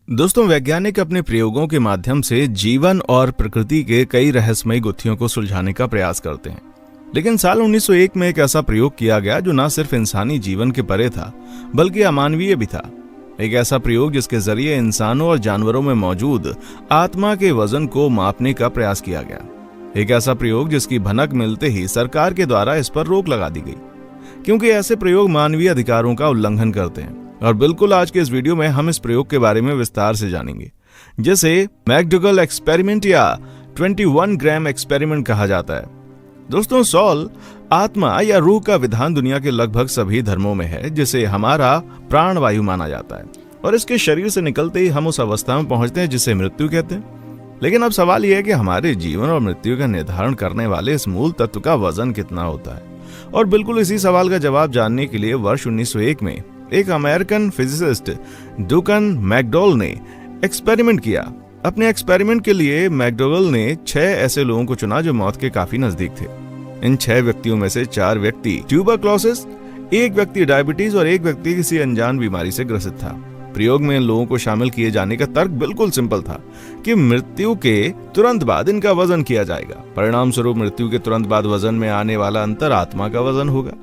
दोस्तों, वैज्ञानिक अपने प्रयोगों के माध्यम से जीवन और प्रकृति के कई रहस्यमयी गुत्थियों को सुलझाने का प्रयास करते हैं। लेकिन साल 1901 में एक ऐसा प्रयोग किया गया जो न सिर्फ इंसानी जीवन के परे था बल्कि अमानवीय भी था। एक ऐसा प्रयोग जिसके जरिए इंसानों और जानवरों में मौजूद आत्मा के वजन को मापने का प्रयास किया गया। एक ऐसा प्रयोग जिसकी भनक मिलते ही सरकार के द्वारा इस पर रोक लगा दी गई, क्योंकि ऐसे प्रयोग मानवीय अधिकारों का उल्लंघन करते हैं। और बिल्कुल आज के इस वीडियो में हम इस प्रयोग के बारे में विस्तार से जानेंगे, जिसे मैकडोगल एक्सपेरिमेंट या 21 ग्राम एक्सपेरिमेंट कहा जाता है। दोस्तों, सॉल आत्मा या रूह का विधान दुनिया के लगभग सभी धर्मों में है, जिसे हमारा प्राणवायु माना जाता है और इसके शरीर से निकलते ही हम उस अवस्था में पहुंचते हैं जिसे मृत्यु कहते हैं। लेकिन अब सवाल यह है कि हमारे जीवन और मृत्यु का निर्धारण करने वाले इस मूल तत्व का वजन कितना होता है। और बिल्कुल इसी सवाल का जवाब जानने के लिए वर्ष 1901 में एक अमेरिकन फिजिसिस्ट डुकन मैकडॉल ने एक्सपेरिमेंट किया। अपने एक्सपेरिमेंट के लिए मैकडोगल ने 6 ऐसे लोगों को चुना जो मौत के काफी नजदीक थे। इन 6 व्यक्तियों में से 4 व्यक्ति ट्यूबरक्लोसिस, 1 व्यक्ति डायबिटीज और 1 व्यक्ति किसी अनजान बीमारी से ग्रसित था। प्रयोग में इन लोगों को शामिल किए जाने का तर्क बिल्कुल सिंपल था कि मृत्यु के तुरंत बाद इनका वजन किया जाएगा। परिणाम स्वरूप मृत्यु के तुरंत बाद वजन में आने वाला अंतर आत्मा का वजन होगा।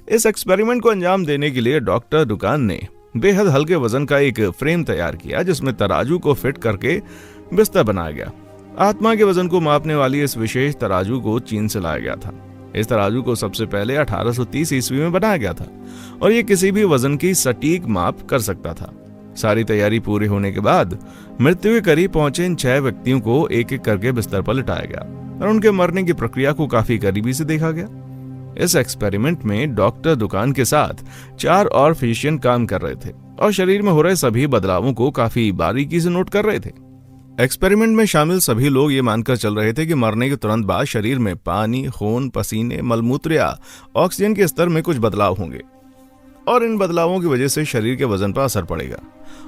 इस एक्सपेरिमेंट को अंजाम देने के लिए डॉक्टर डुकान ने बेहद हल्के वजन का एक फ्रेम तैयार किया, जिसमें तराजू को फिट करके बिस्तर बनाया गया। आत्मा के वजन को मापने वाली इस विशेष तराजू को चीन से लाया गया था। इस तराजू को सबसे पहले 1830 ईस्वी में बनाया गया था और ये किसी भी वजन की सटीक माप कर सकता था। सारी तैयारी पूरी होने के बाद मृत्यु के करीब पहुंचे इन 6 व्यक्तियों को एक एक करके बिस्तर पर लिटाया गया और उनके मरने की प्रक्रिया को काफी करीबी से देखा गया। इस एक्सपेरिमेंट में डॉक्टर दुकान के साथ 4 और फिजिशियन काम कर रहे थे और शरीर में हो रहे सभी बदलावों को काफी बारीकी से नोट कर रहे थे। एक्सपेरिमेंट में शामिल सभी लोग ये मानकर चल रहे थे कि मरने के तुरंत बाद शरीर में पानी, खून, पसीने, मलमूत्र या ऑक्सीजन के स्तर में कुछ बदलाव होंगे और इन बदलावों की वजह से शरीर के वजन पर असर पड़ेगा।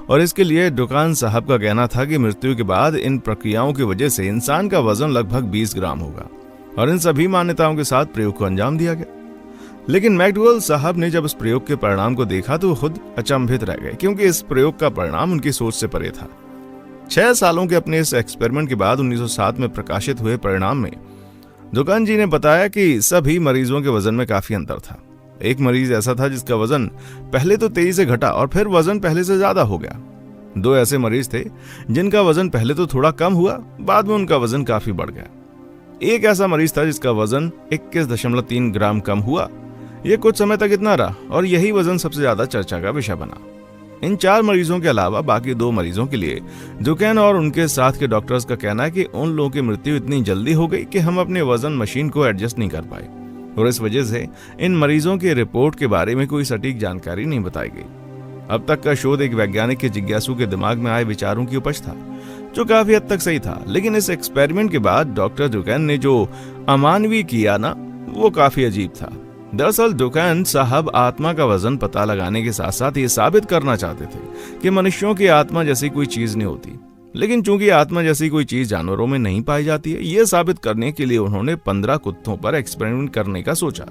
और इसके लिए दुकान साहब का कहना था कि मृत्यु के बाद इन प्रक्रियाओं की वजह से इंसान का वजन लगभग 20 ग्राम होगा। और इन सभी मान्यताओं के साथ प्रयोग को अंजाम दिया गया। लेकिन मैकडोगल साहब ने जब इस प्रयोग के परिणाम को देखा तो खुद अचंभित रह गए, क्योंकि इस प्रयोग का परिणाम उनकी सोच से परे था। 6 सालों के अपने इस एक्सपेरिमेंट के बाद 1907 में प्रकाशित हुए परिणाम में दुकान जी ने बताया कि सभी मरीजों के वजन में काफी अंतर था। एक मरीज ऐसा था जिसका वजन पहले तो तेजी से घटा और फिर वजन पहले से ज्यादा हो गया। 2 ऐसे मरीज थे जिनका वजन पहले तो थोड़ा कम हुआ, बाद में उनका वजन काफी बढ़ गया। एक ऐसा मरीज था जिसका वजन 21.3 ग्राम कम हुआ। यह कुछ समय तक इतना रहा और यही वजन सबसे ज्यादा चर्चा का विषय बना। इन 4 मरीजों के अलावा बाकी 2 मरीजों के लिए दुकान और उनके साथ के डॉक्टर्स का कहना है कि उन लोगों की मृत्यु इतनी जल्दी हो गई कि हम अपने वजन मशीन को एडजस्ट नहीं कर पाए और इस वजह से इन मरीजों की रिपोर्ट के बारे में कोई सटीक जानकारी नहीं बताई गई। अब तक का शोध एक वैज्ञानिक के जिज्ञासु के दिमाग में आए विचारों की उपज था, जो काफी हद तक सही था। लेकिन इस एक्सपेरिमेंट के बाद डॉक्टर दुकान ने जो अमानवीय किया ना, वो काफी अजीब था। दरअसल दुकान साहब आत्मा का वजन पता लगाने के साथ साथ ये साबित करना चाहते थे कि मनुष्यों की आत्मा जैसी कोई चीज नहीं होती। लेकिन चूंकि आत्मा जैसी कोई चीज जानवरों में नहीं पाई जाती है, ये साबित करने के लिए उन्होंने 15 कुत्तों पर एक्सपेरिमेंट करने का सोचा।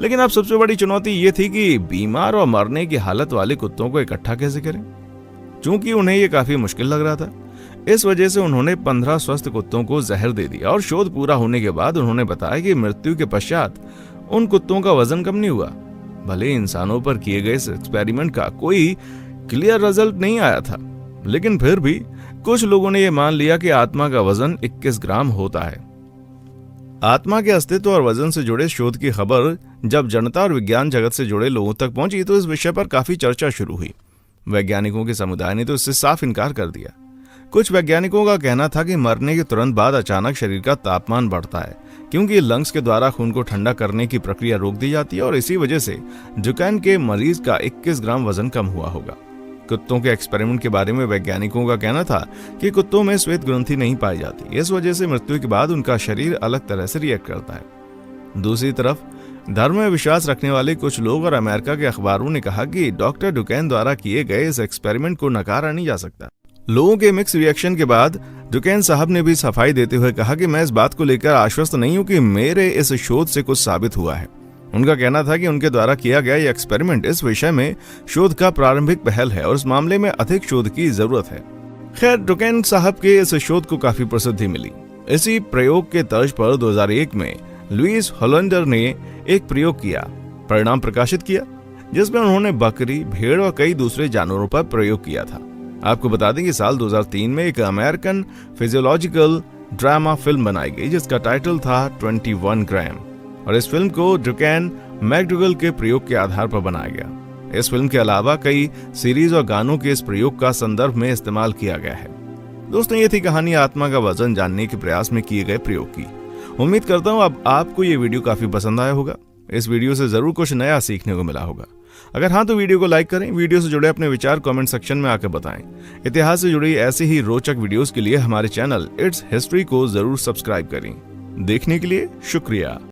लेकिन अब सबसे बड़ी चुनौती ये थी कि बीमार और मरने की हालत वाले कुत्तों को इकट्ठा कैसे करें। चूंकि उन्हें ये काफी मुश्किल लग रहा था, इस वजह से उन्होंने 15 स्वस्थ कुत्तों को जहर दे दिया और शोध पूरा होने के बाद उन्होंने बताया कि मृत्यु के पश्चात उन कुत्तों का वजन कम नहीं हुआ। भले इंसानों पर किए गए इस एक्सपेरिमेंट का कोई क्लियर रिजल्ट नहीं आया था, लेकिन फिर भी कुछ लोगों ने यह मान लिया कि आत्मा का वजन 21 ग्राम होता है। आत्मा के अस्तित्व और वजन से जुड़े शोध की खबर जब जनता और विज्ञान जगत से जुड़े लोगों तक पहुंची तो इस विषय पर काफी चर्चा शुरू हुई। वैज्ञानिकों के समुदाय ने तो इससे साफ इनकार कर दिया। कुछ वैज्ञानिकों का कहना था कि मरने के तुरंत बाद अचानक शरीर का तापमान बढ़ता है, क्योंकि लंग्स के द्वारा खून को ठंडा करने की प्रक्रिया रोक दी जाती है और इसी वजह से दुकान के मरीज का 21 ग्राम वजन कम हुआ होगा। कुत्तों के एक्सपेरिमेंट के बारे में वैज्ञानिकों का कहना था कि कुत्तों में श्वेत ग्रंथि नहीं पाई जाती, इस वजह से मृत्यु के बाद उनका शरीर अलग तरह से रिएक्ट करता है। दूसरी तरफ धर्म में विश्वास रखने वाले कुछ लोग और अमेरिका के अखबारों ने कहा कि डॉक्टर डुकेन द्वारा किए गए इस एक्सपेरिमेंट को नकारा नहीं जा सकता। लोगों के मिक्स रिएक्शन के बाद डुकेन साहब ने भी सफाई देते हुए कहा कि मैं इस बात को लेकर आश्वस्त नहीं हूं कि मेरे इस शोध से कुछ साबित हुआ है। उनका कहना था कि उनके द्वारा किया गया ये एक्सपेरिमेंट इस विषय में शोध का प्रारंभिक पहल है और इस मामले में अधिक शोध की जरूरत है। खैर, डुकेन साहब के इस शोध को काफी प्रसिद्धि मिली। इसी प्रयोग के तर्ज पर 2001 में लुईस होलंडर ने एक प्रयोग किया, परिणाम प्रकाशित किया, जिसमें उन्होंने बकरी, भेड़ और कई दूसरे जानवरों पर प्रयोग किया था। आपको बता दें कि साल 2003 में एक अमेरिकन फिजियोलॉजिकल ड्रामा फिल्म बनाई गई जिसका टाइटल था 21 ग्राम, और इस फिल्म को डुकेन मैकडुगल के प्रयोग के आधार पर बनाया गया। इस फिल्म के अलावा कई सीरीज और गानों के इस प्रयोग का संदर्भ में इस्तेमाल किया गया है। दोस्तों, ये थी कहानी आत्मा का वजन जानने के प्रयास में किए गए प्रयोग की। उम्मीद करता हूँ अब आपको ये वीडियो काफी पसंद आया होगा। इस वीडियो से जरूर कुछ नया सीखने को मिला होगा। अगर हाँ तो वीडियो को लाइक करें। वीडियो से जुड़े अपने विचार कमेंट सेक्शन में आकर बताएं। इतिहास से जुड़ी ऐसी ही रोचक वीडियोस के लिए हमारे चैनल इट्स हिस्ट्री को जरूर सब्सक्राइब करें। देखने के लिए शुक्रिया।